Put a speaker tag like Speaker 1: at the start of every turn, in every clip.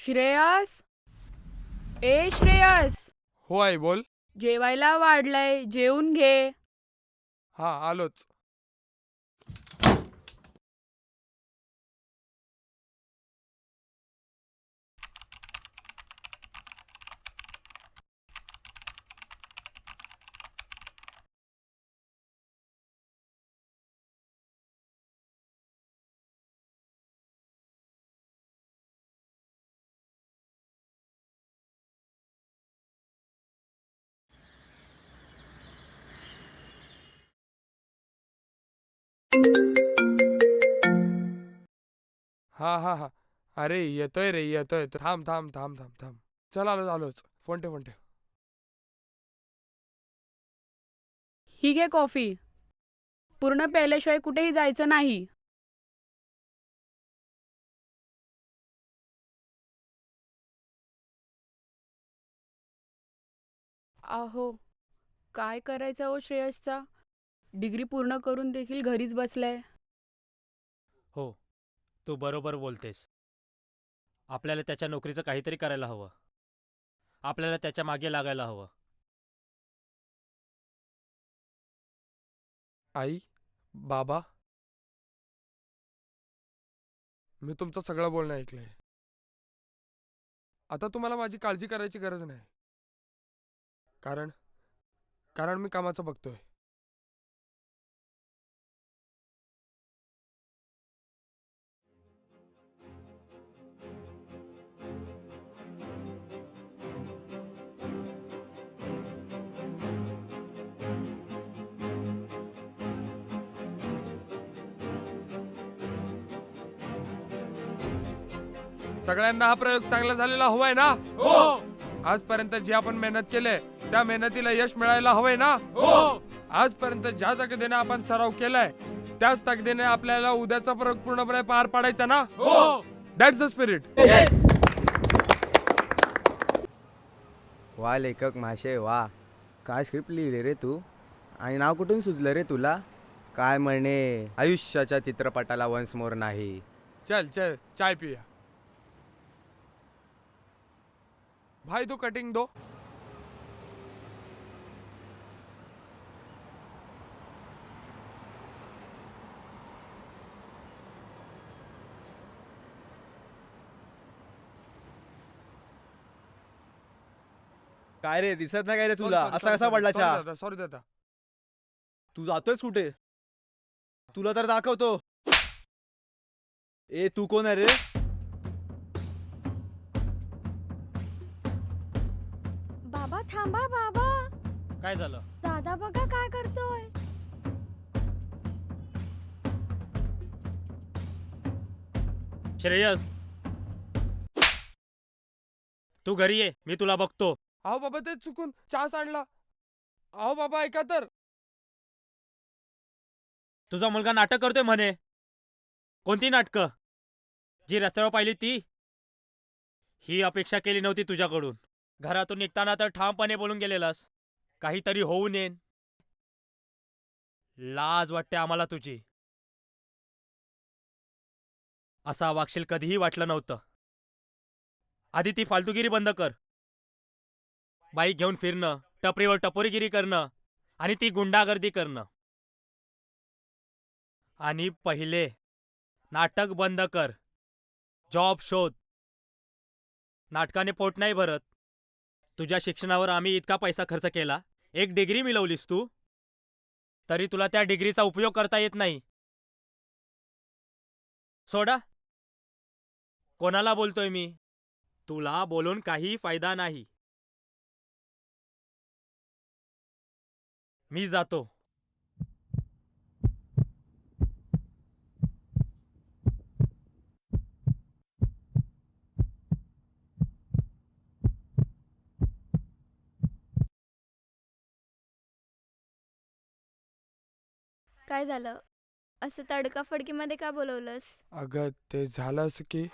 Speaker 1: श्रेयस, ए श्रेयस,
Speaker 2: हो आई बोल.
Speaker 1: जेवायला वाढलंय, जेवून घे.
Speaker 2: हा आलोच. हा हा हा. अरे येतोय रे येतोय. थांब थांब थांब थांब थांब. चल आलोच. फोन ठेव फोन ठेव.
Speaker 1: ही घे कॉफी. पूर्ण प्यायल्याशिवाय कुठेही जायचं नाही. अहो, काय करायचं हो श्रेयसचा? डिग्री पूर्ण करून देखील घरीच बसलाय.
Speaker 3: हो, तू बरोबर बोलतेस. आपल्याला त्याच्या नोकरीचं काहीतरी करायला हवं. आपल्याला त्याच्या मागे लागायला हवं.
Speaker 2: आई, बाबा, मी तुमचं सगळं बोलणं ऐकलंय. आता तुम्हाला माझी काळजी करायची गरज नाही. कारण कारण मी कामाचं बघतोय. सगळ्यांना हा प्रयोग चांगला झालेला हवाय ना?
Speaker 3: हो.
Speaker 2: आजपर्यंत जे आपण मेहनत केले त्या मेहनतीला यश मिळायला हवंय ना?
Speaker 3: हो.
Speaker 2: आजपर्यंत ज्या ताकदीने आपण सराव केलाय त्याच ताकदीने आपल्याला उद्याचा प्रयोग पूर्णपणे पार पाडायचा ना?
Speaker 3: हो.
Speaker 2: That's the spirit.
Speaker 3: येस.
Speaker 4: वा लेखक माशे वा. काय स्क्रिप्ट लिहिली रे तू? आणि नाव कुठून सुचलं रे तुला? काय म्हणे आयुष्याच्या चित्रपटाला वन्स मोर नाही.
Speaker 2: चल चल चाय पिया. भाई तू कटिंग दो.
Speaker 4: काय रे दिसत नाही काय रे तुला? असा कसा पडला चहा?
Speaker 2: सॉरी दादा.
Speaker 4: तू जातोयस कुठे? तुला तर दाखवतो. ए तू कोण आहे रे?
Speaker 5: बाबा थांबा बाबा.
Speaker 3: काय झालं?
Speaker 5: दादा बघा काय करतोय.
Speaker 3: श्रेयस, तू घरी ये, मी तुला बघतो.
Speaker 2: अहो बाबा ते चुकून चहा सांडला. अहो बाबा ऐका तर.
Speaker 3: तुझा मुलगा नाटक करतोय म्हणे. कोणती नाटकं? जी रस्त्यावर पाहिली ती? ही अपेक्षा केली नव्हती तुझ्याकडून. घरातून निघताना तर ठामपणे बोलून गेलेलास, काहीतरी होऊ नये. लाज वाटते आम्हाला तुझी. असा वागशील कधीही वाटलं नव्हतं. आधी ती फालतूगिरी बंद कर. बाईक घेऊन फिरणं, टपरीवर टपोरीगिरी करणं आणि ती गुंडागर्दी करणं. आणि पहिले नाटक बंद कर. जॉब शोध. नाटकाने पोट नाही भरत. तुझ्या शिक्षणावर आम्ही इतका पैसा खर्च केला. एक डिग्री मिळवलीस तू, तरी तुला त्या डिग्रीचा उपयोग करता येत नाही. सोडा. कोणाला बोलतोय मी? तुला बोलून काही फायदा नाही. मी जातो.
Speaker 5: काय झालं? असं तडकाफडकीमध्ये का बोलवलंस?
Speaker 2: अगं ते झालं असं की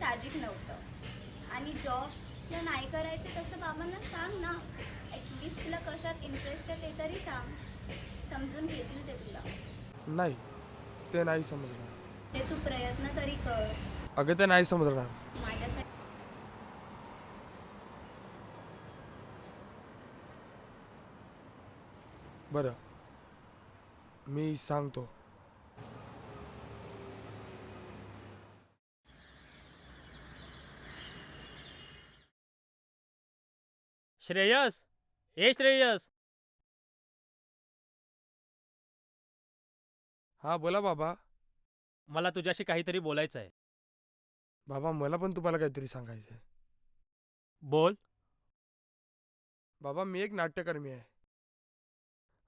Speaker 5: मॅजिक नव्हतं. आणि जॉबला नाही करायचं तसं बाबांना सांग ना. ॲटलिस्ट तुला कशात इंटरेस्ट आहे ते तरी सांग. समजून घेतील ते तुला.
Speaker 2: नाही, ते नाही समजणार.
Speaker 5: ते तू प्रयत्न तरी कर.
Speaker 2: अगं ते नाही समजणार.
Speaker 5: माझ्यासाठी
Speaker 2: बरं, मी सांगतो.
Speaker 3: श्रेयस, ए श्रेयस.
Speaker 2: हा बोला बाबा.
Speaker 3: मला तुझ्याशी काहीतरी बोलायचं आहे.
Speaker 2: बाबा मला पण तुम्हाला काहीतरी सांगायचं आहे.
Speaker 3: बोल.
Speaker 2: बाबा मी एक नाट्यकर्मी आहे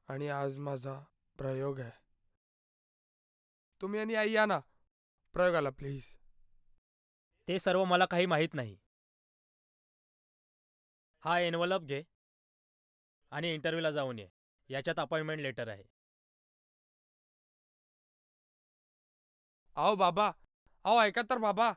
Speaker 2: आणि आज माझा प्रयोग आहे. तुम्ही आणि आई या ना प्रयोगाला प्लीज.
Speaker 3: ते सर्व मला काही माहीत नाही. हा एनवलप घे आणि इंटरव्ह्यूला जाऊन ये. याच्यात अपॉइंटमेंट लेटर आहे.
Speaker 2: आओ बाबा, आओ ऐका तर बाबा.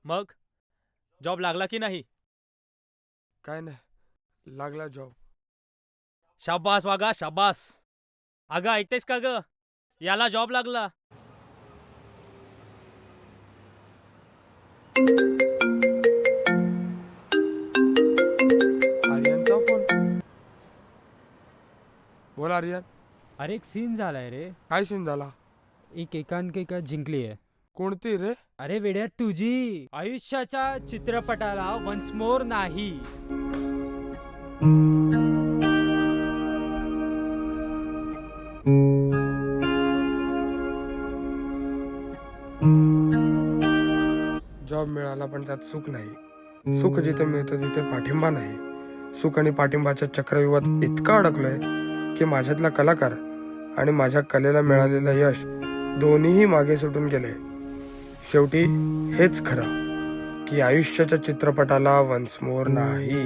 Speaker 3: मग जॉब लागला की नाही?
Speaker 2: काय नाही, लागला जॉब.
Speaker 3: शाबास वागा, शाबास. अगं ऐकतेस का ग? याला जॉब लागला.
Speaker 2: आर्यनचा फोन. बोल आर्यन.
Speaker 6: अरे एक सीन झालाय रे.
Speaker 2: काय सीन झाला?
Speaker 6: एक एकांकिका जिंकली आहे.
Speaker 2: कोणती रे?
Speaker 6: अरे वेड्या तुझी. आयुष्याच्या चित्रपटाला वन्स मोर नाही.
Speaker 2: जॉब मिळाला पण त्यात सुख नाही. सुख जिथे मिळतं तिथे पाठिंबा नाही. सुख आणि पाठिंबाच्या चक्रव्यूहात इतका अडकलोय की माझ्यातला कलाकार आणि माझ्या कलेला मिळालेलं यश दोन्हीही मागे सुटून गेले. शेवटी हेच खरं की आयुष्याच्या चित्रपटाला वन्स मोर नाही.